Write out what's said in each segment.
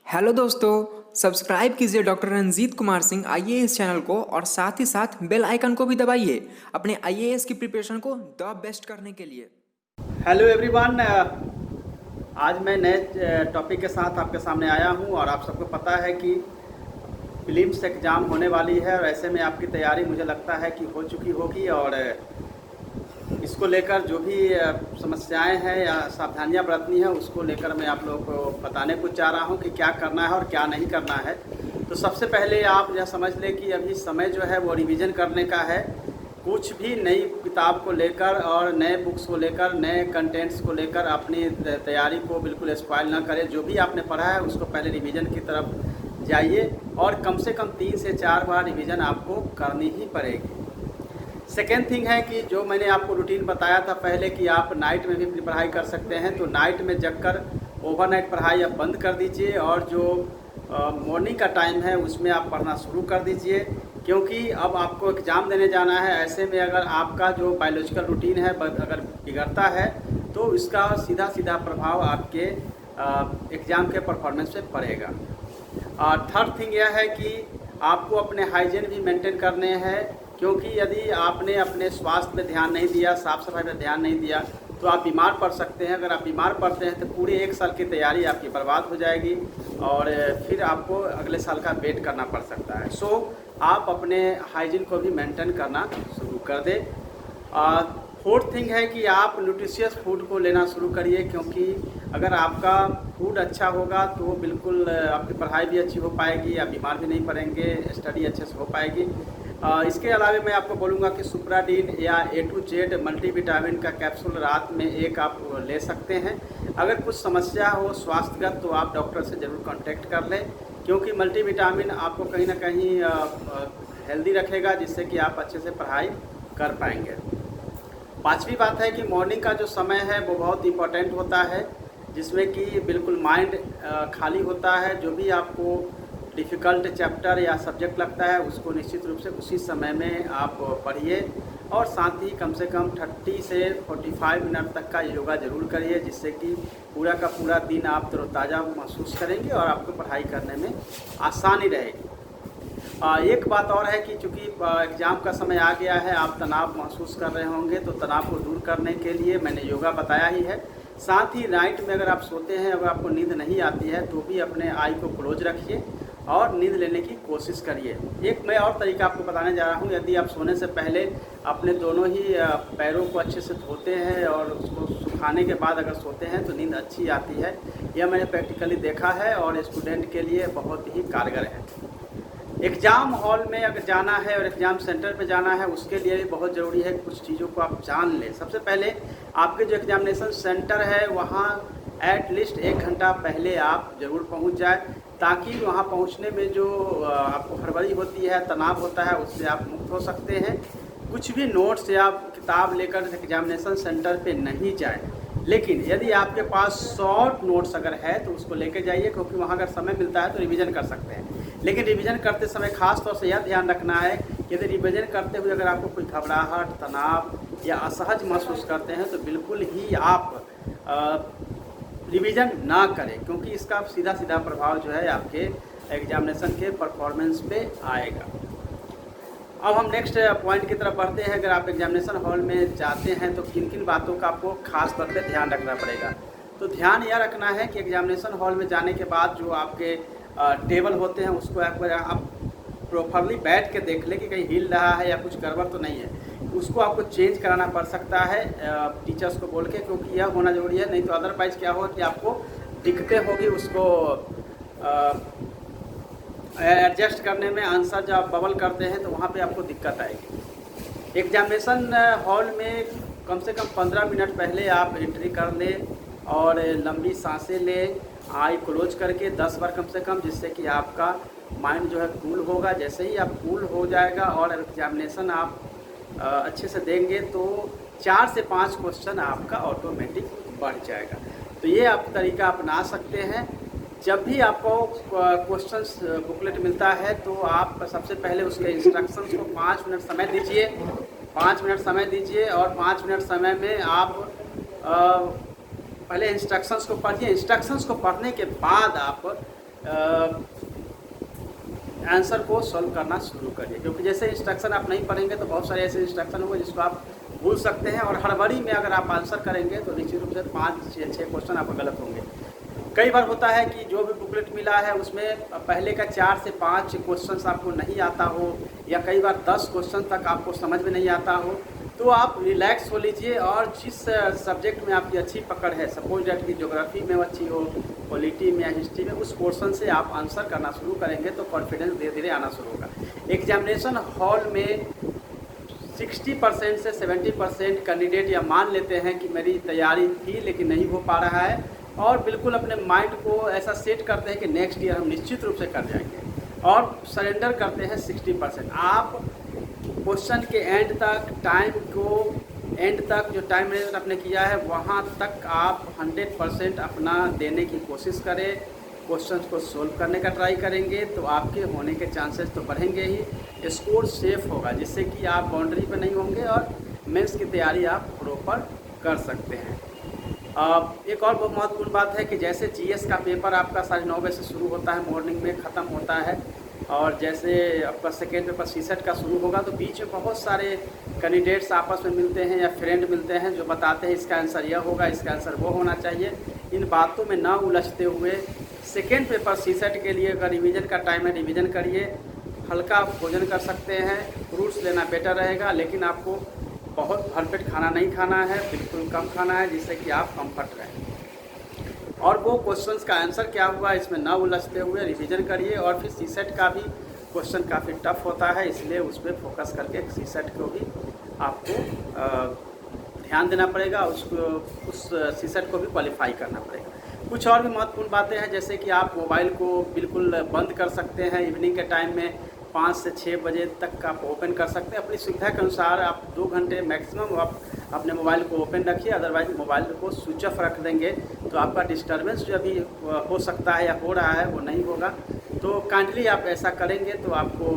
Hello दोस्तों, subscribe कीजिए doctor Ranjit Kumar Singh IAS channel को और साथ ही साथ बेल आइकन को भी दबाइए अपने आईएएस की प्रिपरेशन को द बेस्ट करने के लिए। हेलो एवरीवन, आज मैं नए टॉपिक के साथ आपके सामने आया हूं और आप सबको पता है कि प्रीलिम्स एग्ज़ाम होने वाली है और ऐसे में आपकी तैयारी मुझे लगता है कि हो चुकी होगी। और इसको लेकर जो भी समस्याएं हैं या सावधानियां बरतनी है उसको लेकर मैं आप लोगों को बताने को चाह रहा हूं कि क्या करना है और क्या नहीं करना है। तो सबसे पहले आप यह समझ लें कि अभी समय जो है वो रिवीजन करने का है। कुछ भी नई किताब को लेकर और नए बुक्स को लेकर, नए कंटेंट्स को लेकर अपनी तैयारी को बिल्कुल स्पॉइल ना करें। जो भी आपने पढ़ा है उसको पहले रिवीजन की तरफ जाइए और कम से कम 3 से 4 बार रिवीजन आपको करनी ही पड़ेगी। सेकेंड थिंग है कि जो मैंने आपको रूटीन बताया था पहले कि आप नाइट में भी पढ़ाई कर सकते हैं, तो नाइट में जगकर ओवरनाइट पढ़ाई आप बंद कर दीजिए और जो मॉर्निंग का टाइम है उसमें आप पढ़ना शुरू कर दीजिए, क्योंकि अब आपको एग्ज़ाम देने जाना है। ऐसे में अगर आपका जो बायोलॉजिकल रूटीन है अगर बिगड़ता है तो इसका सीधा सीधा प्रभाव आपके एग्ज़ाम के परफॉर्मेंस पे पड़ेगा। थर्ड थिंग यह है कि आपको अपने हाइजीन भी मेंटेन करने हैं, क्योंकि यदि आपने अपने स्वास्थ्य पे ध्यान नहीं दिया, साफ़ सफाई पे ध्यान नहीं दिया तो आप बीमार पड़ सकते हैं। अगर आप बीमार पड़ते हैं तो पूरे 1 साल की तैयारी आपकी बर्बाद हो जाएगी और फिर आपको अगले साल का वेट करना पड़ सकता है। सो आप अपने हाइजीन को भी मेंटेन करना शुरू कर दें। फोर्थ थिंग है कि आप न्यूट्रिशियस फूड को लेना शुरू करिए, क्योंकि अगर आपका फूड अच्छा होगा तो बिल्कुल आपकी पढ़ाई भी अच्छी हो पाएगी, आप बीमार भी नहीं पड़ेंगे, स्टडी अच्छे से हो पाएगी। इसके अलावा मैं आपको बोलूँगा कि सुप्राडीन या A to Z मल्टीविटामिन का कैप्सूल रात में 1 आप ले सकते हैं। अगर कुछ समस्या हो स्वास्थ्यगत तो आप डॉक्टर से ज़रूर कांटेक्ट कर लें, क्योंकि मल्टीविटामिन आपको कहीं ना कहीं हेल्दी रखेगा, जिससे कि आप अच्छे से पढ़ाई कर पाएंगे। पांचवी बात है कि मॉर्निंग का जो समय है वो बहुत इम्पोर्टेंट होता है, जिसमें कि बिल्कुल माइंड खाली होता है। जो भी आपको डिफ़िकल्ट चैप्टर या सब्जेक्ट लगता है उसको निश्चित रूप से उसी समय में आप पढ़िए और साथ ही कम से कम 30 से 45 मिनट तक का योगा ज़रूर करिए, जिससे कि पूरा का पूरा दिन आप तरोताज़ा महसूस करेंगे और आपको पढ़ाई करने में आसानी रहेगी। एक बात और है कि चूँकि एग्ज़ाम का समय आ गया है, आप तनाव महसूस कर रहे होंगे, तो तनाव को दूर करने के लिए मैंने योगा बताया ही है। साथ ही नाइट में अगर आप सोते हैं, अगर आपको नींद नहीं आती है तो भी अपने आई को क्लोज रखिए और नींद लेने की कोशिश करिए। एक मैं और तरीका आपको बताने जा रहा हूँ। यदि आप सोने से पहले अपने दोनों ही पैरों को अच्छे से धोते हैं और उसको सुखाने के बाद अगर सोते हैं तो नींद अच्छी आती है। यह मैंने प्रैक्टिकली देखा है और स्टूडेंट के लिए बहुत ही कारगर है। एग्ज़ाम हॉल में अगर जाना है और एग्ज़ाम सेंटर पे जाना है, उसके लिए भी बहुत ज़रूरी है कुछ चीज़ों को आप जान लें। सबसे पहले आपके जो एग्जामिनेशन सेंटर है वहाँ एटलीस्ट 1 घंटा पहले आप ज़रूर पहुँच जाए, ताकि वहाँ पहुँचने में जो आपको हड़बड़ी होती है, तनाव होता है, उससे आप मुक्त हो सकते हैं। कुछ भी नोट्स या किताब लेकर एग्जामिनेशन सेंटर पे नहीं जाएं, लेकिन यदि आपके पास शॉर्ट नोट्स अगर है तो उसको लेके जाइए, क्योंकि वहाँ अगर समय मिलता है तो रिवीजन कर सकते हैं। लेकिन रिवीजन करते समय खास तौर से यह ध्यान रखना है कि यदि रिवीजन करते हुए अगर आपको कोई घबराहट, तनाव या असहज महसूस करते हैं तो बिल्कुल ही आप रिवीजन ना करें, क्योंकि इसका सीधा सीधा प्रभाव जो है आपके एग्जामिनेशन के परफॉर्मेंस पे आएगा। अब हम नेक्स्ट पॉइंट की तरफ बढ़ते हैं। अगर आप एग्जामिनेशन हॉल में जाते हैं तो किन किन बातों का आपको खास तौर पे ध्यान रखना पड़ेगा। तो ध्यान यह रखना है कि एग्जामिनेशन हॉल में जाने के बाद जो आपके टेबल होते हैं उसको एक बार आप प्रॉपरली बैठ के देख लें कि कहीं हिल रहा है या कुछ गड़बड़ तो नहीं है। उसको आपको चेंज कराना पड़ सकता है टीचर्स को बोल के, क्योंकि यह होना ज़रूरी है। नहीं तो अदरवाइज़ क्या होगा कि आपको दिक्कतें होगी उसको एडजस्ट करने में। आंसर जब आप बबल करते हैं तो वहाँ पे आपको दिक्कत आएगी। एग्जामिनेशन हॉल में कम से कम 15 मिनट पहले आप एंट्री कर लें और लंबी सांसें लें, आई क्लोज करके 10 बार कम से कम, जिससे कि आपका माइंड जो है कूल होगा। जैसे ही आप कूल हो जाएगा और एग्जामिनेशन आप अच्छे से देंगे तो 4 से 5 क्वेश्चन आपका ऑटोमेटिक बढ़ जाएगा। तो ये आप तरीका अपना सकते हैं। जब भी आपको क्वेश्चंस बुकलेट मिलता है तो आप सबसे पहले उसके इंस्ट्रक्शंस को 5 मिनट समय दीजिए। 5 मिनट समय दीजिए और 5 मिनट समय में आप पहले इंस्ट्रक्शंस को पढ़िए। इंस्ट्रक्शंस को पढ़ने के बाद आप आंसर को सॉल्व करना शुरू करिए, क्योंकि जैसे इंस्ट्रक्शन आप नहीं पढ़ेंगे तो बहुत सारे ऐसे इंस्ट्रक्शन होंगे जिसको आप भूल सकते हैं, और हड़बड़ी में अगर आप आंसर करेंगे तो निश्चित रूप से 5 या 6 क्वेश्चन आपका गलत होंगे। कई बार होता है कि जो भी बुकलेट मिला है उसमें पहले का 4 से 5 क्वेश्चन आपको नहीं आता हो, या कई बार 10 क्वेश्चन तक आपको समझ में नहीं आता हो, तो आप रिलैक्स हो लीजिए और जिस सब्जेक्ट में आपकी अच्छी पकड़ है, सपोज डेट की ज्योग्राफी में अच्छी हो, पॉलिटी में या हिस्ट्री में, उस पोर्शन से आप आंसर करना शुरू करेंगे तो कॉन्फिडेंस धीरे धीरे आना शुरू होगा। एग्जामिनेशन हॉल में 60% से 70% कैंडिडेट या मान लेते हैं कि मेरी तैयारी थी लेकिन नहीं हो पा रहा है, और बिल्कुल अपने माइंड को ऐसा सेट करते हैं कि नेक्स्ट ईयर हम निश्चित रूप से कर जाएंगे, और सरेंडर करते हैं 60%। आप क्वेश्चन के एंड तक, टाइम को एंड तक जो टाइम मैनेजमेंट आपने किया है वहाँ तक आप 100% अपना देने की कोशिश करें, क्वेश्चन को सोल्व करने का ट्राई करेंगे तो आपके होने के चांसेस तो बढ़ेंगे ही, स्कोर सेफ होगा, जिससे कि आप बाउंड्री पर नहीं होंगे और मेंस की तैयारी आप प्रॉपर कर सकते हैं। एक और बहुत महत्वपूर्ण बात है कि जैसे जीएस का पेपर आपका 9:30 बजे से शुरू होता है, मॉर्निंग में ख़त्म होता है, और जैसे आपका सेकेंड पेपर सीसेट का शुरू होगा तो बीच में बहुत सारे कैंडिडेट्स आपस में मिलते हैं या फ्रेंड मिलते हैं जो बताते हैं इसका आंसर यह होगा, इसका आंसर वो होना चाहिए। इन बातों में ना उलझते हुए सेकेंड पेपर सीसेट के लिए अगर रिवीजन का टाइम है रिवीजन करिए, हल्का भोजन कर सकते हैं, फ्रूट्स लेना बेटर रहेगा, लेकिन आपको बहुत भरपेट खाना नहीं खाना है, बिल्कुल कम खाना है, जिससे कि आप कंफर्ट रहें। और वो क्वेश्चंस का आंसर क्या हुआ इसमें ना उलझते हुए रिवीजन करिए, और फिर सीसेट का भी क्वेश्चन काफ़ी टफ होता है, इसलिए उस पर फोकस करके सीसेट को भी आपको ध्यान देना पड़ेगा, उस सीसेट को भी क्वालिफाई करना पड़ेगा। कुछ और भी महत्वपूर्ण बातें हैं, जैसे कि आप मोबाइल को बिल्कुल बंद कर सकते हैं, इवनिंग के टाइम में 5 से 6 बजे तक आप ओपन कर सकते हैं, अपनी सुविधा के अनुसार आप 2 घंटे मैक्सिमम आप अपने मोबाइल को ओपन रखिए, अदरवाइज मोबाइल को स्विच ऑफ रख देंगे तो आपका डिस्टर्बेंस जो अभी हो सकता है या हो रहा है वो नहीं होगा। तो काइंडली आप ऐसा करेंगे तो आपको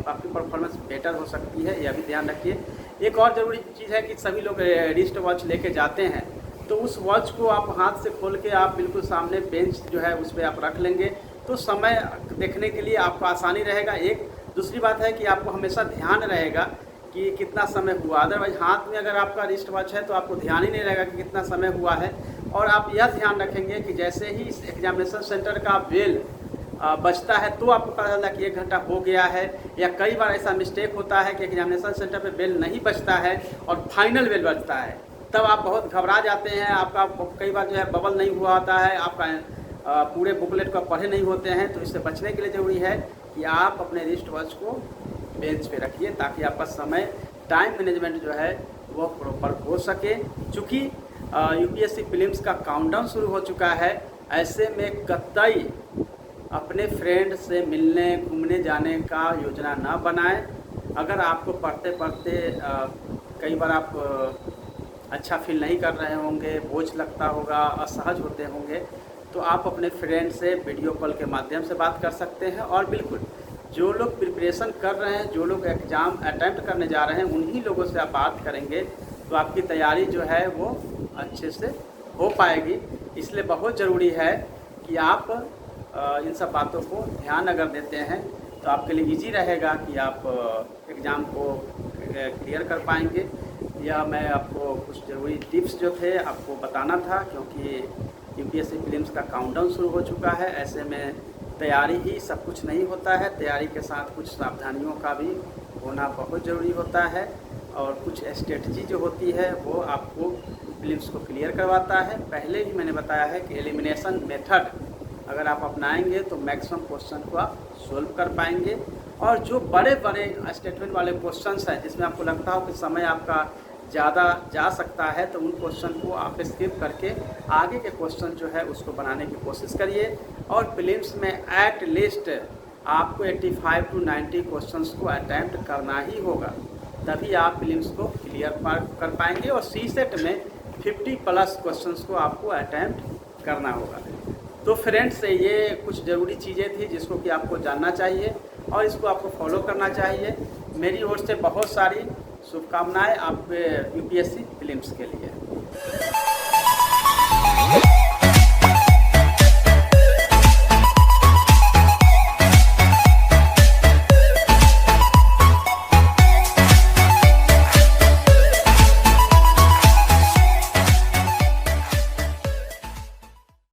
आपकी परफॉर्मेंस बेटर हो सकती है, यह भी ध्यान रखिए। एक और ज़रूरी चीज़ है कि सभी लोग रिस्ट वॉच लेके जाते हैं, तो उस वॉच को आप हाथ से खोल के आप बिल्कुल सामने बेंच जो है उस पर आप रख लेंगे तो समय देखने के लिए आपको आसानी रहेगा। एक दूसरी बात है कि आपको हमेशा ध्यान रहेगा कि कितना समय हुआ, अदरवाइज हाथ में अगर आपका रिस्ट वॉच है तो आपको ध्यान ही नहीं रहेगा कि कितना समय हुआ है। और आप यह ध्यान रखेंगे कि जैसे ही इस एग्जामिनेशन सेंटर का बेल बजता है तो आपको पता चलता है कि 1 घंटा हो गया है, या कई बार ऐसा मिस्टेक होता है कि एग्जामिनेशन सेंटर पे बेल नहीं बजता है और फाइनल बेल बजता है, तब आप बहुत घबरा जाते हैं, आपका कई बार जो है बबल नहीं हुआ होता है, आपका पूरे बुकलेट को पढ़े नहीं होते हैं। तो इससे बचने के लिए ज़रूरी है कि आप अपने रिस्ट वॉच को बेंच पे रखिए ताकि आपका समय टाइम मैनेजमेंट जो है वो प्रॉपर हो सके। चूँकि यूपीएससी प्रीलिम्स का काउंटडाउन शुरू हो चुका है, ऐसे में कतई अपने फ्रेंड से मिलने घूमने जाने का योजना ना बनाएं। अगर आपको पढ़ते पढ़ते कई बार आप अच्छा फील नहीं कर रहे होंगे, बोझ लगता होगा, असहज होते होंगे, तो आप अपने फ्रेंड से वीडियो कॉल के माध्यम से बात कर सकते हैं। और बिल्कुल जो लोग प्रिपरेशन कर रहे हैं, जो लोग एग्ज़ाम अटैम्प्ट करने जा रहे हैं, उन्हीं लोगों से आप बात करेंगे तो आपकी तैयारी जो है वो अच्छे से हो पाएगी। इसलिए बहुत ज़रूरी है कि आप इन सब बातों को ध्यान अगर देते हैं तो आपके लिए इजी रहेगा कि आप एग्ज़ाम को क्लियर कर पाएंगे। या मैं आपको कुछ ज़रूरी टिप्स जो थे आपको बताना था, क्योंकि यूपीएससी प्रीलिम्स का काउंटडाउन शुरू हो चुका है। ऐसे में तैयारी ही सब कुछ नहीं होता है, तैयारी के साथ कुछ सावधानियों का भी होना बहुत ज़रूरी होता है, और कुछ स्ट्रेटजी जो होती है वो आपको प्रीलिम्स को क्लियर करवाता है। पहले ही मैंने बताया है कि एलिमिनेशन मेथड अगर आप अपनाएंगे तो मैक्सिमम क्वेश्चन को आप सोल्व कर पाएंगे। और जो बड़े बड़े स्टेटमेंट वाले क्वेश्चंस हैं जिसमें आपको लगता हो कि समय आपका ज़्यादा जा सकता है, तो उन क्वेश्चन को आप स्किप करके आगे के क्वेश्चन जो है उसको बनाने की कोशिश करिए। और प्रीलिम्स में एट लीस्ट आपको 85 to 90 क्वेश्चंस को अटैम्प्ट करना ही होगा, तभी आप प्रीलिम्स को क्लियर कर पाएंगे। और सीसेट में 50+ क्वेश्चंस को आपको अटैम्प्ट करना होगा। तो फ्रेंड्स, ये कुछ ज़रूरी चीज़ें थी जिसको कि आपको जानना चाहिए और इसको आपको फॉलो करना चाहिए। मेरी ओर से बहुत सारी शुभकामनाएं आपके यूपीएससी प्रीलिम्स के लिए।